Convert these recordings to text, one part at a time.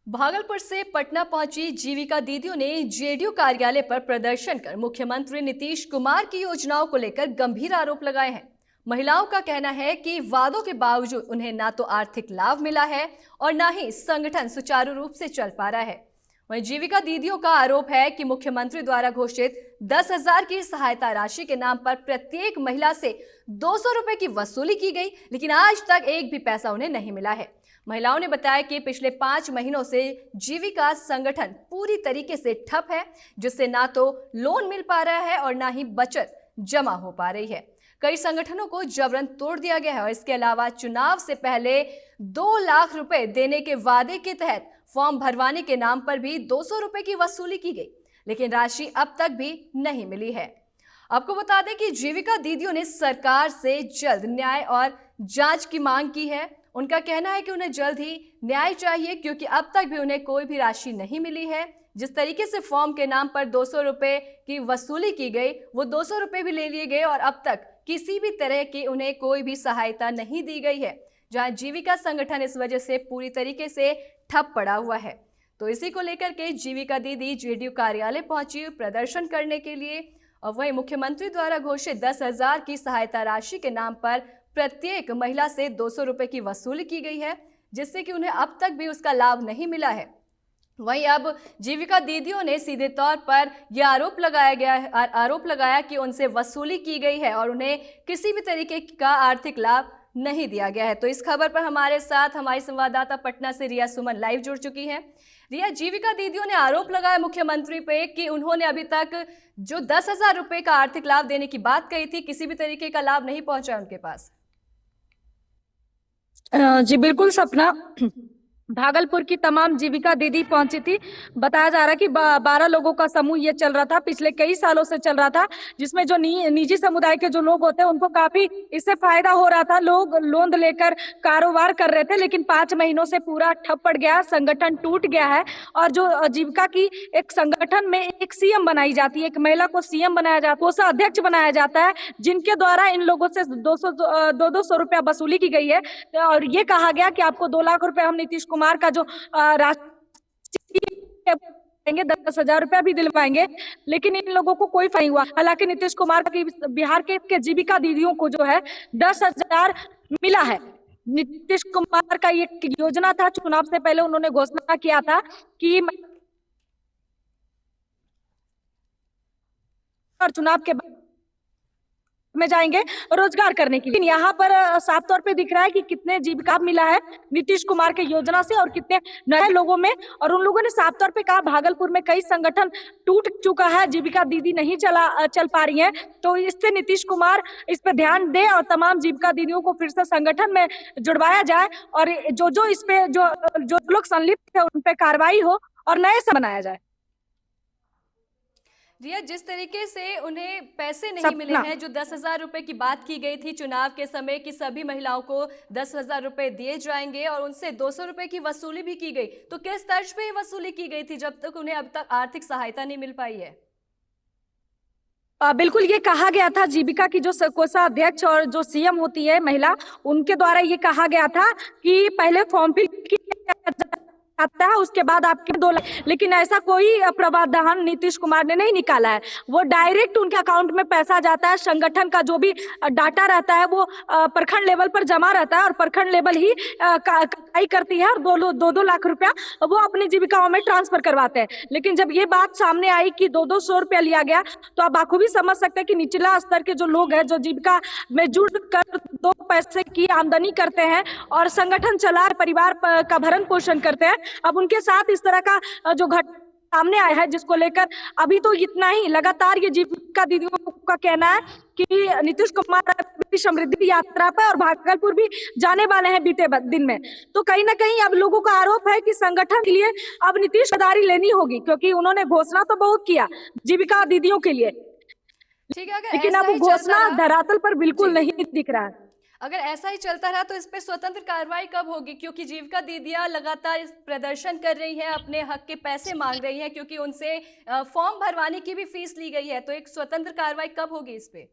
भागलपुर से पटना पहुंची जीविका दीदियों ने जेडीयू कार्यालय पर प्रदर्शन कर मुख्यमंत्री नीतीश कुमार की योजनाओं को लेकर गंभीर आरोप लगाए हैं। महिलाओं का कहना है कि वादों के बावजूद उन्हें ना तो आर्थिक लाभ मिला है और ना ही संगठन सुचारू रूप से चल पा रहा है। वहीं जीविका दीदियों का आरोप है कि मुख्यमंत्री द्वारा घोषित 10,000 की सहायता राशि के नाम पर प्रत्येक महिला से 200 रुपए की वसूली की गई, लेकिन आज तक एक भी पैसा उन्हें नहीं मिला है। महिलाओं ने बताया कि पिछले 5 महीनों से जीविका संगठन पूरी तरीके से ठप है, जिससे ना तो लोन मिल पा रहा है और ना ही बचत जमा हो पा रही है। कई संगठनों को जबरन तोड़ दिया गया है और इसके अलावा चुनाव से पहले 2 लाख रुपए देने के वादे के तहत फॉर्म भरवाने के नाम पर भी 200 रुपए की वसूली की गई, लेकिन राशि अब तक भी नहीं मिली है। आपको बता दें कि जीविका दीदियों ने सरकार से जल्द न्याय और जांच की मांग की है। उनका कहना है कि उन्हें जल्द ही न्याय चाहिए, क्योंकि अब तक भी उन्हें कोई भी राशि नहीं मिली है। जिस तरीके से फॉर्म के नाम पर 200 रुपए की वसूली की गई, वो 200 रुपए भी ले लिए गए और अब तक किसी भी तरह की उन्हें कोई भी सहायता नहीं दी गई है, जहां जीविका संगठन इस वजह से पूरी तरीके से ठप पड़ा हुआ है। तो इसी को लेकर के जीविका दीदी जेडीयू कार्यालय पहुंची प्रदर्शन करने के लिए, और वहीं मुख्यमंत्री द्वारा घोषित 10,000 की सहायता राशि के नाम पर प्रत्येक महिला से 200 रुपए की वसूली की गई है, जिससे कि उन्हें अब तक भी उसका लाभ नहीं मिला है। वहीं अब जीविका दीदियों ने सीधे तौर पर यह आरोप लगाया कि उनसे वसूली की गई है और उन्हें किसी भी तरीके का आर्थिक लाभ नहीं दिया गया है। तो इस खबर पर हमारे साथ हमारी संवाददाता पटना से रिया सुमन लाइव जुड़ चुकी हैं। रिया, जीविका दीदियों ने आरोप लगाया मुख्यमंत्री पे कि उन्होंने अभी तक जो 10,000 रुपए का आर्थिक लाभ देने की बात कही थी, किसी भी तरीके का लाभ नहीं पहुंचा उनके पास। जी बिल्कुल सपना, भागलपुर की तमाम जीविका दीदी पहुंची थी। बताया जा रहा है कि 12 लोगों का समूह ये चल रहा था, पिछले कई सालों से चल रहा था, जिसमें जो निजी समुदाय के जो लोग होते हैं उनको काफी इससे फायदा हो रहा था। लोग लोन लेकर कारोबार कर रहे थे, लेकिन 5 महीनों से पूरा ठप पड़ गया, संगठन टूट गया है। और जो जीविका की एक संगठन में एक सीएम बनाई जाती है, एक महिला को सीएम बनाया जाता है, उसे अध्यक्ष बनाया जाता है, जिनके द्वारा इन लोगों से 200 रुपया वसूली की गई है। और ये कहा गया कि आपको 2 लाख रुपए हम नीतीश कुमार का जो राशि 10,000 रुपया भी दिलवाएंगे, लेकिन इन लोगों को कोई फायदा नहीं हुआ। हालांकि नीतीश कुमार की बिहार के जीविका दीदियों को जो है 10,000 मिला है। नीतीश कुमार का ये योजना था, चुनाव से पहले उन्होंने घोषणा किया था कि और चुनाव के बाद में जाएंगे रोजगार करने के लिए। यहाँ पर साफ तौर पे दिख रहा है कि कितने जीविका मिला है नीतीश कुमार के योजना से और कितने नए लोगों में। और उन लोगों ने साफ तौर पे कहा भागलपुर में कई संगठन टूट चुका है, जीविका दीदी नहीं चल पा रही है, तो इससे नीतीश कुमार इस पर ध्यान दे और तमाम जीविका दीदियों को फिर से संगठन में जुड़वाया जाए और जो इस पे जो लोग संलिप्त है उन पे कार्रवाई हो और नए से बनाया जाए। रिया, जिस तरीके से उन्हें पैसे नहीं मिले हैं, जो 10,000 रुपए की बात की गई थी चुनाव के समय कि सभी महिलाओं को 10,000 रुपए दिए जाएंगे और उनसे 200 रुपए की वसूली भी की गई, तो किस तर्ज पे वसूली की गई थी जब तक उन्हें अब तक आर्थिक सहायता नहीं मिल पाई है? बिल्कुल, ये कहा गया था जीविका की जो कोषाध्यक्ष और जो सीएम होती है महिला, उनके द्वारा ये कहा गया था कि पहले फॉर्म फिल आता है, उसके बाद आपके 2 लाख, लेकिन ऐसा कोई प्रावधान नीतीश कुमार ने नहीं निकाला है। वो डायरेक्ट उनके अकाउंट में पैसा जाता है, संगठन का जो भी डाटा रहता है वो प्रखंड लेवल पर जमा रहता है और प्रखंड लेवल ही कटाई करती है और 2-2 लाख रुपया वो अपनी जीविकाओं में ट्रांसफर करवाते हैं। लेकिन जब ये बात सामने आई कि 200 रुपया लिया गया, तो आप बाखूबी समझ सकते हैं कि निचला स्तर के जो लोग हैं, जो जीविका में जुड़ कर 2 पैसे की आमदनी करते हैं और संगठन चला परिवार का भरण पोषण करते हैं, अब उनके साथ इस तरह का जो घटना सामने आया है, जिसको लेकर अभी तो इतना ही लगातार ये जीविका दीदियों का कहना है कि नीतीश कुमार समृद्धि यात्रा पर और भागलपुर भी जाने वाले हैं बीते दिन में। तो कहीं ना कहीं अब लोगों का आरोप है कि संगठन के लिए अब नीतीश जिम्मेदारी लेनी होगी, क्योंकि उन्होंने घोषणा तो बहुत किया जीविका दीदियों के लिए, ठीक है, लेकिन अब वो घोषणा धरातल पर बिल्कुल नहीं दिख रहा है। अगर ऐसा ही चलता रहा तो इस पे स्वतंत्र कार्रवाई कब होगी? क्योंकि जीविका दीदियां लगातार इस प्रदर्शन कर रही हैं, अपने हक के पैसे मांग रही हैं, क्योंकि उनसे फॉर्म भरवाने की भी फीस ली गई है, तो एक स्वतंत्र कार्रवाई कब होगी इस पे?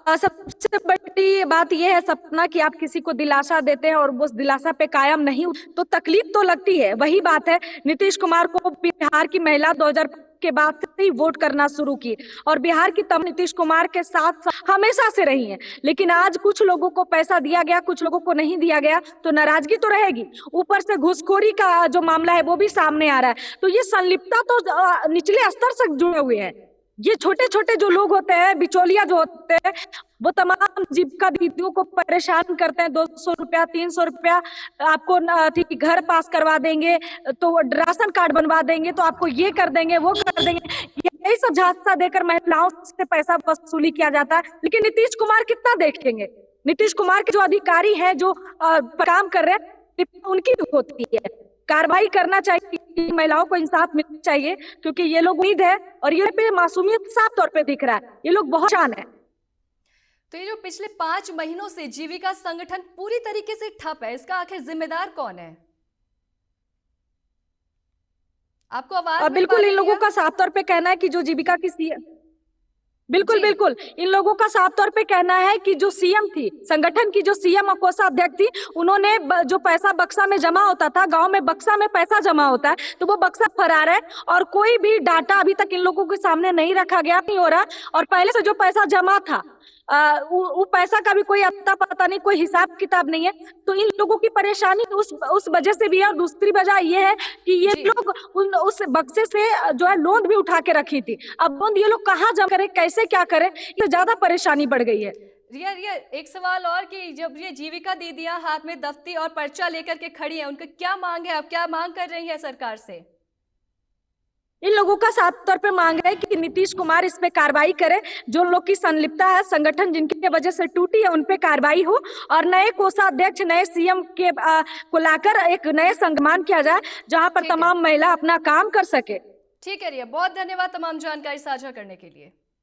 सबसे बड़ी बात यह है सपना कि आप किसी को दिलासा देते हैं और उस दिलासा पे कायम नहीं तो तकलीफ तो लगती है। वही बात है, नीतीश कुमार को बिहार की महिला 2000 के बाद से ही वोट करना शुरू की और बिहार की तमाम नीतीश कुमार के साथ हमेशा से रही है। लेकिन आज कुछ लोगों को पैसा दिया गया, कुछ लोगों को नहीं दिया गया, तो नाराजगी तो रहेगी। ऊपर से घूसखोरी का जो मामला है वो भी सामने आ रहा है। तो ये संलिप्तता तो निचले स्तर से जुड़े हुए हैं। ये छोटे छोटे जो लोग होते हैं, बिचौलिया जो होते हैं, वो तमाम जीविका दीदियों को परेशान करते हैं। 200 रुपया 300 रुपया आपको घर पास करवा देंगे, तो राशन कार्ड बनवा देंगे, तो आपको ये कर देंगे वो कर देंगे, यही सब झांसा देकर महिलाओं से पैसा वसूली किया जाता है। लेकिन नीतीश कुमार कितना देखेंगे? नीतीश कुमार के जो अधिकारी हैं, जो काम कर रहे हैं, उनकी होती है। कार्रवाई करना चाहिए, महिलाओं को इंसाफ मिलना चाहिए, क्योंकि ये लोग उम्मीद है और ये पे मासूमियत साफ तौर पे दिख रहा है। ये लोग बहुत शान है। तो ये जो पिछले 5 महीनों से जीविका संगठन पूरी तरीके से ठप है, इसका आखिर जिम्मेदार कौन है? आपको आवाज बिल्कुल इन लोगों का साफ तौर पे कहना है कि जो जीविका की बिल्कुल इन लोगों का साफ तौर पे कहना है कि जो सीएम थी, संगठन की जो सीएम और कोषाध्यक्ष थी, उन्होंने जो पैसा बक्सा में जमा होता था, गांव में बक्सा में पैसा जमा होता है, तो वो बक्सा फरार है और कोई भी डाटा अभी तक इन लोगों के सामने नहीं रखा गया, नहीं हो रहा। और पहले से जो पैसा जमा था वो पैसा का भी कोई अता पता नहीं, कोई हिसाब किताब नहीं है। तो इन लोगों की परेशानी उस वजह से भी है। और दूसरी वजह ये है कि ये लोग उस बक्से से जो है लोन भी उठा के रखी थी। अब लोन ये लोग कहाँ जमा करें, कैसे क्या करें, ये ज्यादा परेशानी बढ़ गई है। रिया एक सवाल और कि जब ये जीविका दीदियां हाथ में दफ्ती और पर्चा लेकर के खड़ी हैं, उनका क्या मांग है? आप क्या मांग कर रही है सरकार से? इन लोगों का साफ तौर पे मांग है कि नीतीश कुमार इस पे कार्रवाई करे। जो लोग की संलिप्तता है, संगठन जिनकी वजह से टूटी है, उन पे कार्रवाई हो और नए कोषाध्यक्ष, नए सीएम के को लाकर एक नए संगठन किया जाए, जहां पर तमाम महिला अपना काम कर सके। ठीक है रिया, बहुत धन्यवाद तमाम जानकारी साझा करने के लिए।